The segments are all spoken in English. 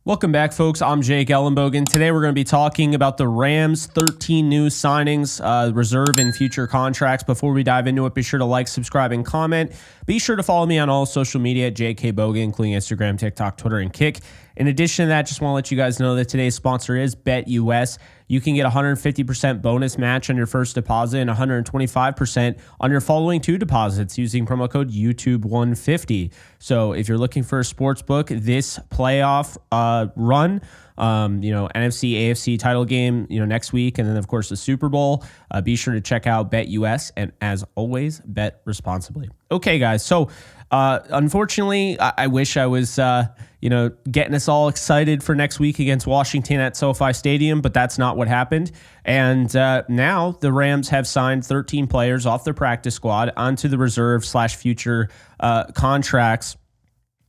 Welcome back, folks. I'm Jake Ellenbogen. Today we're going to be talking about the Rams' 13 new signings, reserve and future contracts. Before we dive into it, be sure to like, subscribe, and comment. Be sure to follow me on all social media at JKBogen, including Instagram, TikTok, Twitter, and Kick. In addition to that, just want to let you guys know that today's sponsor is BetUS. You can get a 150% bonus match on your first deposit and 125% on your following two deposits using promo code YouTube150. So if you're looking for a sports book, this playoff run, NFC, AFC title game, next week, and then of course the Super Bowl, be sure to check out BetUS, and as always, bet responsibly. Okay, guys. So unfortunately, I wish I was, getting us all excited for next week against Washington at SoFi Stadium, but that's not what happened. And now the Rams have signed 13 players off their practice squad onto the reserve/future contracts.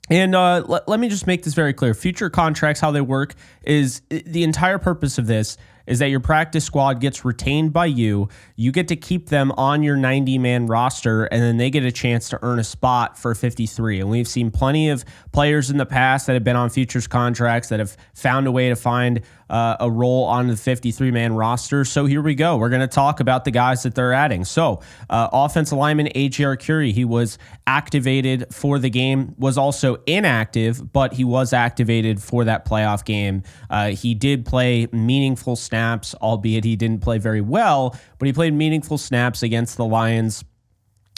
And let me just make this very clear. Future contracts, how they work is the entire purpose of this is that your practice squad gets retained by you. You get to keep them on your 90-man roster, and then they get a chance to earn a spot for 53. And we've seen plenty of players in the past that have been on futures contracts that have found a way to find a role on the 53-man roster. So here we go. We're going to talk about the guys that they're adding. So offensive lineman A.J. Arcuri, he was activated for the game, was also inactive, but he was activated for that playoff game. He did play meaningful snaps, albeit he didn't play very well, but he played meaningful snaps against the Lions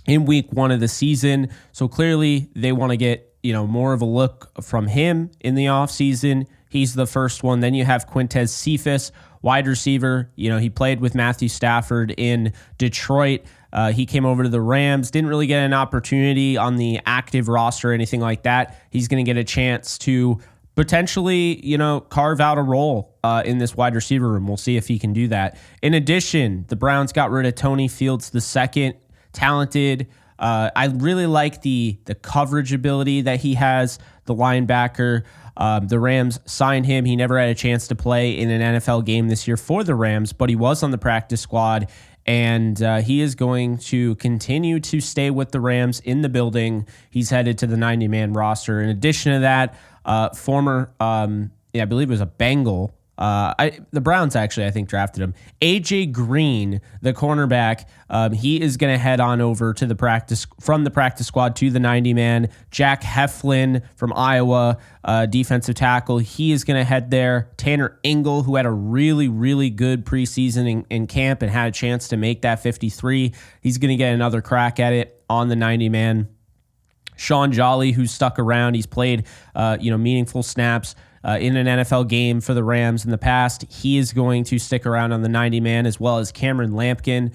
in week 1 of the season. So clearly they want to get, more of a look from him in the offseason. He's the first one. Then you have Quintez Cephas, wide receiver. He played with Matthew Stafford in Detroit. He came over to the Rams, didn't really get an opportunity on the active roster or anything like that. He's going to get a chance to potentially, carve out a role in this wide receiver room. We'll see if he can do that. In addition, the Browns got rid of Tony Fields II, talented. I really like the coverage ability that he has, the linebacker. The Rams signed him. He never had a chance to play in an NFL game this year for the Rams, but he was on the practice squad, and he is going to continue to stay with the Rams in the building. He's headed to the 90-man roster. In addition to that, former, I believe it was a Bengal. The Browns actually, I think, drafted him. AJ Green, the cornerback, he is going to head on over to the practice squad to the 90-man. Jack Heflin from Iowa, defensive tackle, he is going to head there. Tanner Engel, who had a really, really good preseason in camp and had a chance to make that 53, he's going to get another crack at it on the 90-man. Sean Jolly, who's stuck around, he's played, meaningful snaps in an NFL game for the Rams in the past. He is going to stick around on the 90-man, as well as Cameron Lampkin,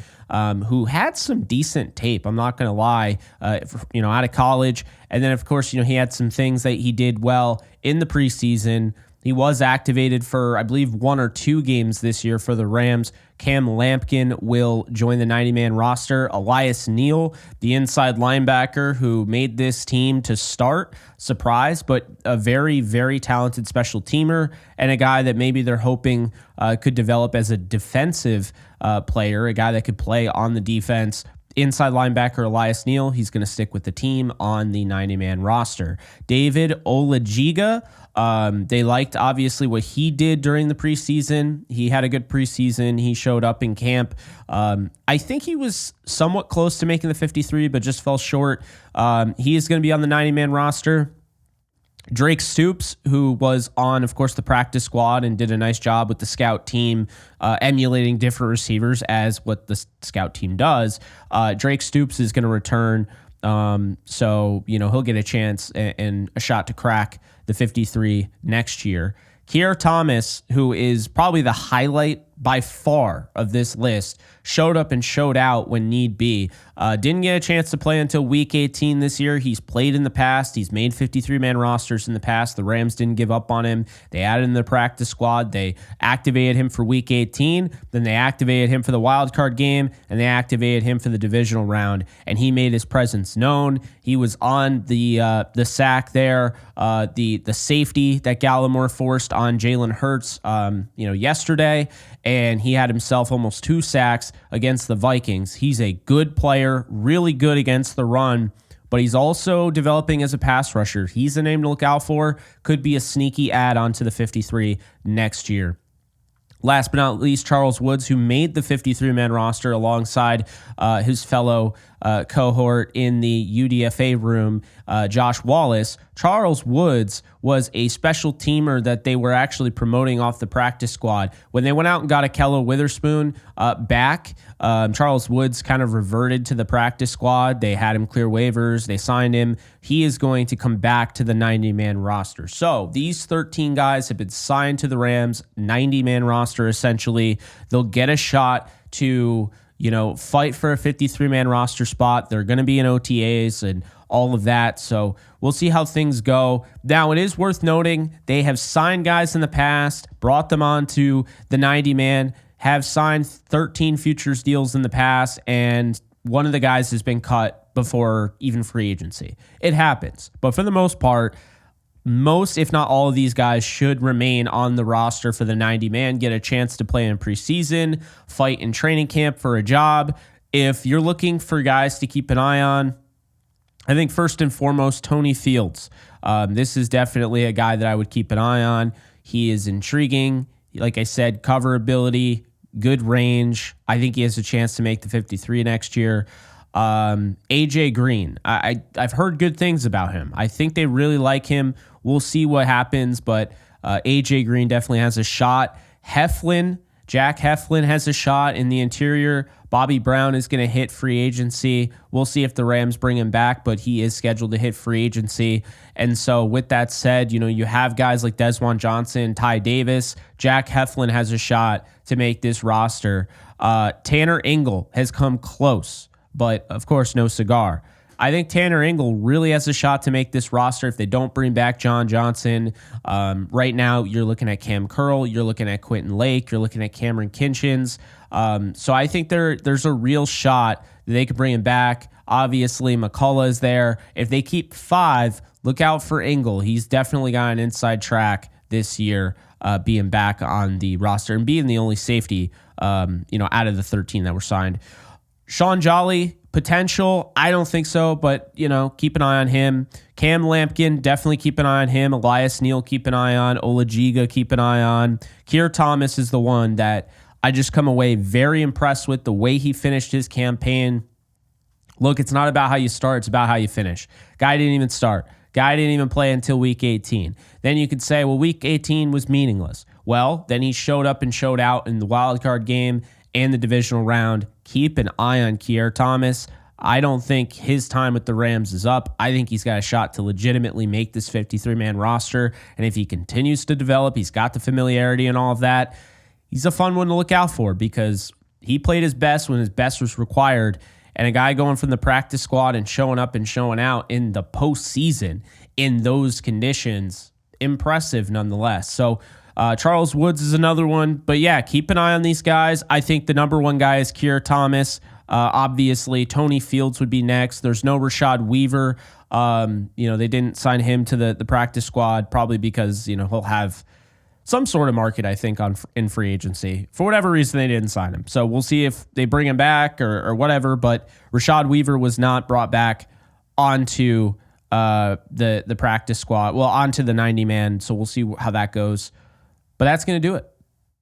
who had some decent tape, I'm not going to lie, out of college. And then, of course, he had some things that he did well in the preseason. He was activated for, I believe, 1 or 2 games this year for the Rams. Cam Lampkin will join the 90-man roster. Elias Neal, the inside linebacker who made this team to start, surprise, but a very, very talented special teamer and a guy that maybe they're hoping could develop as a defensive player, a guy that could play on the defense. Inside linebacker Elias Neal, he's going to stick with the team on the 90-man roster. David Olajiga, they liked, obviously, what he did during the preseason. He had a good preseason. He showed up in camp. I think he was somewhat close to making the 53, but just fell short. He is going to be on the 90-man roster. Drake Stoops, who was on, of course, the practice squad and did a nice job with the scout team, emulating different receivers as what the scout team does. Drake Stoops is going to return. So, he'll get a chance and a shot to crack the 53 next year. Keir Thomas, who is probably the highlight by far of this list, showed up and showed out when need be. Didn't get a chance to play until week 18 this year. He's played in the past. He's made 53-man rosters in the past. The Rams didn't give up on him. They added him to the practice squad. They activated him for week 18. Then they activated him for the wild card game, and they activated him for the divisional round. And he made his presence known. He was on the sack there, the safety that Gallimore forced on Jalen Hurts, yesterday. And he had himself almost 2 sacks against the Vikings. He's a good player, really good against the run, but he's also developing as a pass rusher. He's a name to look out for. Could be a sneaky add-on to the 53 next year. Last but not least, Charles Woods, who made the 53-man roster alongside his fellow cohort in the UDFA room, Josh Wallace. Charles Woods was a special teamer that they were actually promoting off the practice squad. When they went out and got Akello Witherspoon back, Charles Woods kind of reverted to the practice squad. They had him clear waivers. They signed him. He is going to come back to the 90-man roster. So these 13 guys have been signed to the Rams 90-man roster, essentially. They'll get a shot to, fight for a 53-man roster spot. They're going to be in OTAs and all of that. So we'll see how things go. Now, it is worth noting they have signed guys in the past, brought them on to the 90-man, have signed 13 futures deals in the past, and one of the guys has been cut before even free agency. It happens. But for the most part, most, if not all of these guys should remain on the roster for the 90-man, get a chance to play in preseason, fight in training camp for a job. If you're looking for guys to keep an eye on, I think first and foremost, Tony Fields. This is definitely a guy that I would keep an eye on. He is intriguing. Like I said, cover ability, good range. I think he has a chance to make the 53 next year. AJ Green. I've heard good things about him. I think they really like him. We'll see what happens, but AJ Green definitely has a shot. Jack Heflin has a shot in the interior. Bobby Brown is going to hit free agency. We'll see if the Rams bring him back, but he is scheduled to hit free agency. And so with that said, you have guys like Desjuan Johnson, Ty Davis. Jack Heflin has a shot to make this roster. Tanner Ingle has come close, but of course, no cigar. I think Tanner Ingle really has a shot to make this roster if they don't bring back John Johnson. Right now, you're looking at Cam Curl, you're looking at Quentin Lake, you're looking at Cameron Kinchins. So I think there's a real shot that they could bring him back. Obviously, McCullough is there. If they keep 5, look out for Ingle. He's definitely got an inside track this year, being back on the roster and being the only safety, out of the 13 that were signed. Sean Jolly, potential, I don't think so, but, keep an eye on him. Cam Lampkin, definitely keep an eye on him. Elias Neal, keep an eye on. Olajiga, keep an eye on. Keir Thomas is the one that I just come away very impressed with the way he finished his campaign. Look, it's not about how you start, it's about how you finish. Guy didn't even start. Guy didn't even play until week 18. Then you could say, well, week 18 was meaningless. Well, then he showed up and showed out in the wild card game and the divisional round. Keep an eye on Keir Thomas. I don't think his time with the Rams is up. I think he's got a shot to legitimately make this 53-man roster. And if he continues to develop, he's got the familiarity and all of that, he's a fun one to look out for because he played his best when his best was required. And a guy going from the practice squad and showing up and showing out in the postseason in those conditions, impressive nonetheless. So Charles Woods is another one. But yeah, keep an eye on these guys. I think the number one guy is Keir Thomas. Obviously, Tony Fields would be next. There's no Rashad Weaver. They didn't sign him to the practice squad probably because, he'll have some sort of market, I think, in free agency. For whatever reason, they didn't sign him. So we'll see if they bring him back or whatever. But Rashad Weaver was not brought back onto the practice squad. Well, onto the 90-man. So we'll see how that goes. But that's going to do it.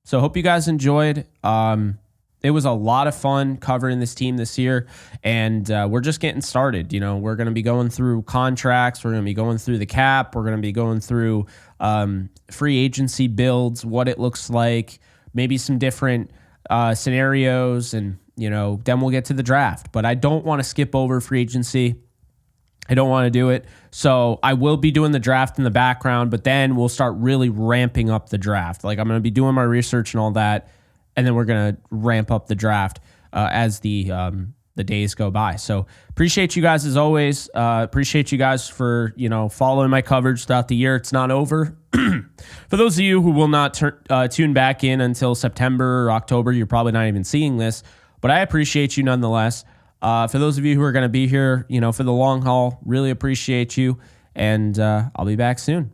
So hope you guys enjoyed. It was a lot of fun covering this team this year, and we're just getting started. We're going to be going through contracts. We're going to be going through the cap. We're going to be going through free agency builds, what it looks like, maybe some different scenarios, and then we'll get to the draft. But I don't want to skip over free agency. I don't want to do it. So I will be doing the draft in the background, but then we'll start really ramping up the draft. Like I'm going to be doing my research and all that, and then we're going to ramp up the draft as the days go by. So appreciate you guys as always. Appreciate you guys for following my coverage throughout the year. It's not over. For those of you who will not tune back in until September or October, you're probably not even seeing this, but I appreciate you nonetheless. For those of you who are going to be here, for the long haul, really appreciate you, and I'll be back soon.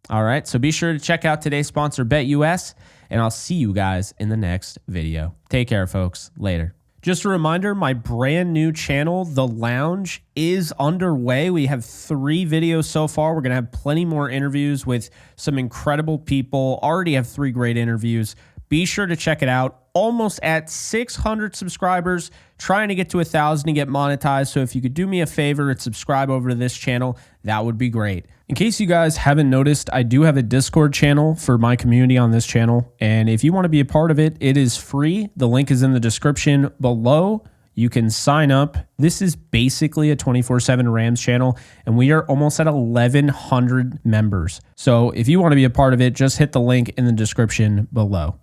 All right, so be sure to check out today's sponsor, BetUS, and I'll see you guys in the next video. Take care, folks. Later. Just a reminder, my brand new channel, The Lounge, is underway. We have 3 videos so far. We're going to have plenty more interviews with some incredible people. Already have 3 great interviews. Be sure to check it out. Almost at 600 subscribers, trying to get to 1,000 to get monetized. So if you could do me a favor and subscribe over to this channel, that would be great. In case you guys haven't noticed, I do have a Discord channel for my community on this channel. And if you want to be a part of it, it is free. The link is in the description below. You can sign up. This is basically a 24/7 Rams channel, and we are almost at 1,100 members. So if you want to be a part of it, just hit the link in the description below.